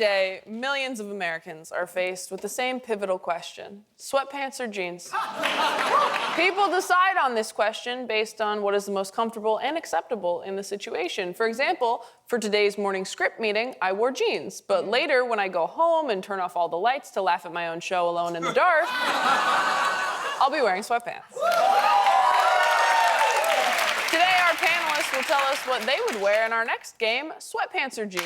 day, millions of Americans are faced with the same pivotal question: sweatpants or jeans? People decide on this question based on what is the most comfortable and acceptable in the situation. For example, for today's morning script meeting, I wore jeans. But later, when I go home and turn off all the lights to laugh at my own show alone in the dark, I'll be wearing sweatpants. Today, our panelists will tell us what they would wear in our next game, Sweatpants or Jeans.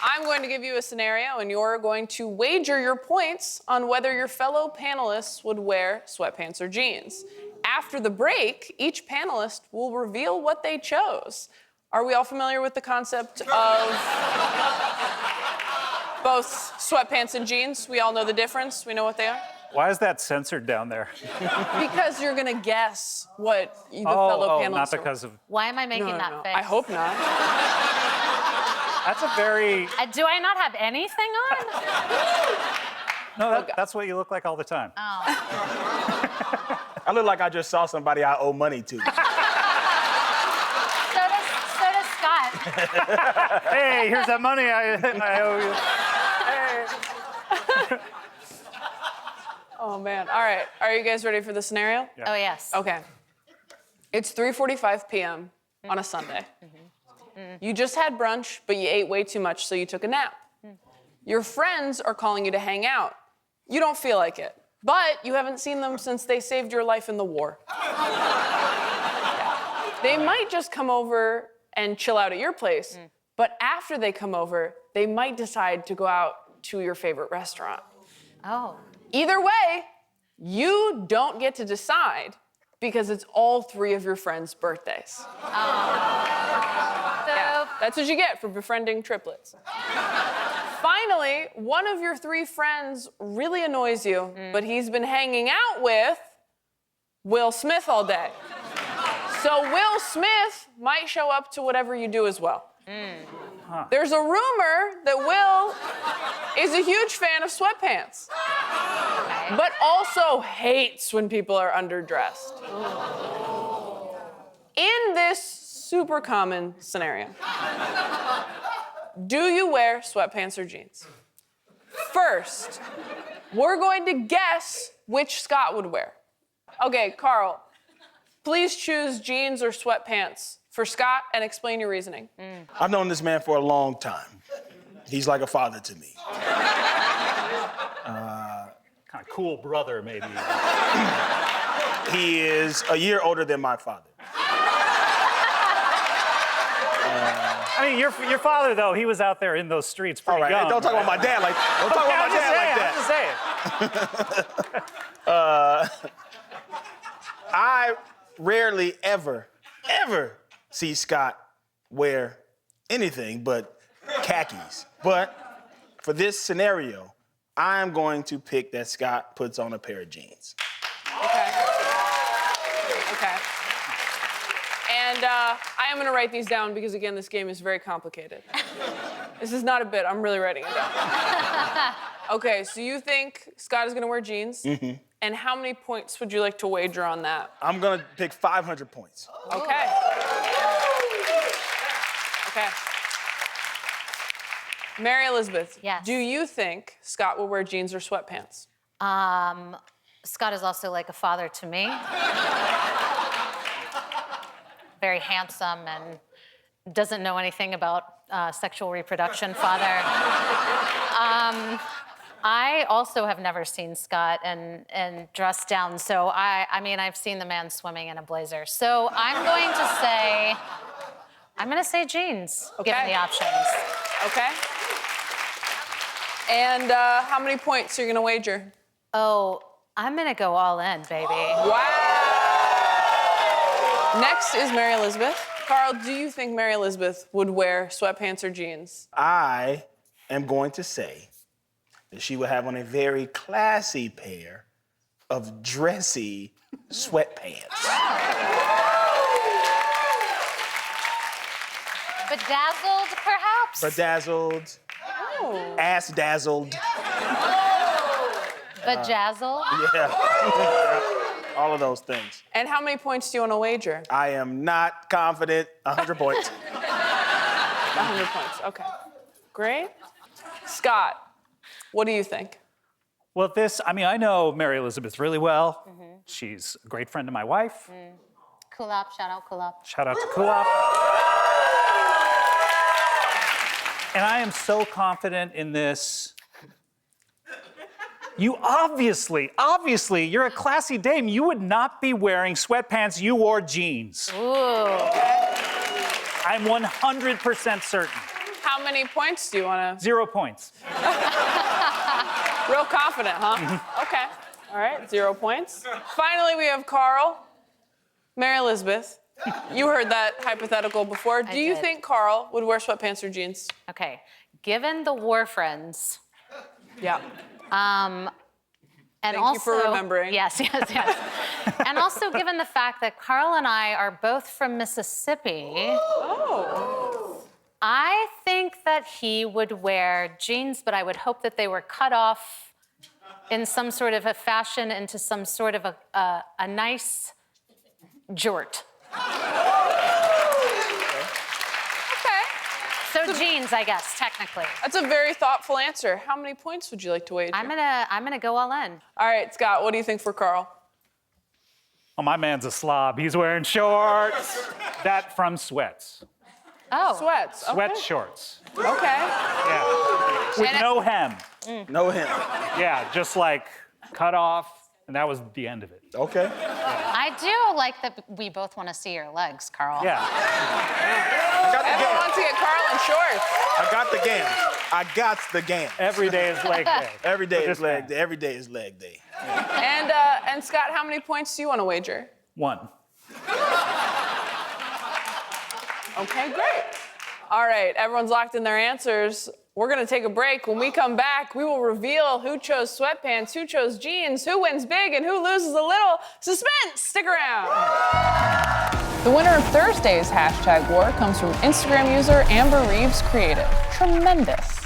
I'm going to give you a scenario, and you're going to wager your points on whether your fellow panelists would wear sweatpants or jeans. After the break, each panelist will reveal what they chose. Are we all familiar with the concept of both sweatpants and jeans? We all know the difference. We know what they are. Why is that censored down there? Because you're gonna guess what the fellow panelists not because of... Why am I making that face? I hope not. That's a very... Do I not have anything on? No, that's what you look like all the time. Oh. I look like I just saw somebody I owe money to. So does Scott. Hey, here's that money I owe you. Hey. Oh, man. All right. Are you guys ready for the scenario? Yeah. Oh, yes. Okay. It's 3:45 p.m. on a Sunday. You just had brunch, but you ate way too much, so you took a nap. Your friends are calling you to hang out. You don't feel like it, but you haven't seen them since they saved your life in the war. They might just come over and chill out at your place, but after they come over, they might decide to go out to your favorite restaurant. Oh. Either way, you don't get to decide because it's all three of your friends' birthdays. Yeah, that's what you get for befriending triplets. Finally, one of your three friends really annoys you, but he's been hanging out with Will Smith all day. So Will Smith might show up to whatever you do as well. There's a rumor that Will is a huge fan of sweatpants, but also hates when people are underdressed. In this super common scenario, do you wear sweatpants or jeans? First, we're going to guess which Scott would wear. Okay, Carl, please choose jeans or sweatpants for Scott and explain your reasoning. I've known this man for a long time. He's like a father to me. Kind of cool brother, maybe. He is a year older than my father. I mean, your father, though, he was out there in those streets pretty All right, young. don't talk about my dad like don't talk about my dad like that. I'm just saying. I rarely ever see Scott wear anything but khakis. But for this scenario, I'm going to pick that Scott puts on a pair of jeans. Okay. And I am going to write these down because, again, this game is very complicated. This is not a bit. I'm really writing it down. Okay, so you think Scott is going to wear jeans? Mm-hmm. And how many points would you like to wager on that? I'm going to pick 500 points. Okay. Okay. Mary Elizabeth, Yes. do you think Scott will wear jeans or sweatpants? Scott is also like a father to me. Very handsome and doesn't know anything about sexual reproduction father. I also have never seen Scott and dressed down, so I mean, I've seen the man swimming in a blazer. So I'm going to say jeans, given the options. Okay. And how many points are you gonna wager? Oh, I'm gonna go all in, baby. Wow. Next is Mary Elizabeth. Carl, do you think Mary Elizabeth would wear sweatpants or jeans? I am going to say that she would have on a very classy pair of dressy sweatpants. Bedazzled, perhaps? Bedazzled, ass dazzled. Bejazzled? Yeah. All all of those things. And how many points do you want to wager? I am not confident. 100 points. 100 points. Okay. Great. Scott, what do you think? Well, I know Mary Elizabeth really well. She's a great friend of my wife. Kulop, shout out Kulop. Shout out to Kulop. And I am so confident in this. You obviously, you're a classy dame. You would not be wearing sweatpants. You wore jeans. Ooh. I'm 100% certain. How many points do you want to? 0 points. Real confident, huh? Okay. All right, 0 points. Finally, we have Carl. Mary Elizabeth, you heard that hypothetical before. Do you did. think Carl would wear sweatpants or jeans? Okay, given the war friends, Yeah. and Thank also you for remembering. Yes. And also given the fact that Carl and I are both from Mississippi, I think that he would wear jeans, but I would hope that they were cut off in some sort of a fashion into some sort of a nice jort. Okay. So jeans, I guess, technically. That's a very thoughtful answer. How many points would you like to wager? I'm gonna go all in. All right, Scott, what do you think for Carl? Oh, my man's a slob. He's wearing shorts. That from Sweats. Oh. Sweats. Okay. Sweat shorts. Okay. Yeah. With And no hem. No him. Yeah, just like cut off, and that was the end of it. Okay. I do like that we both want to see your legs, Carl. Yeah. I got the Everyone game. wants to get Carl in shorts. I got the game. I got the game. Every day is leg day. Every day For is this leg man. day. Every day is leg day. And Scott, how many points do you want to wager? 1. Okay, great. All right, everyone's locked in their answers. We're gonna take a break. When we come back, we will reveal who chose sweatpants, who chose jeans, who wins big, and who loses a little. Suspense! Stick around. The winner of Thursday's hashtag war comes from Instagram user Amber Reeves Creative. Tremendous.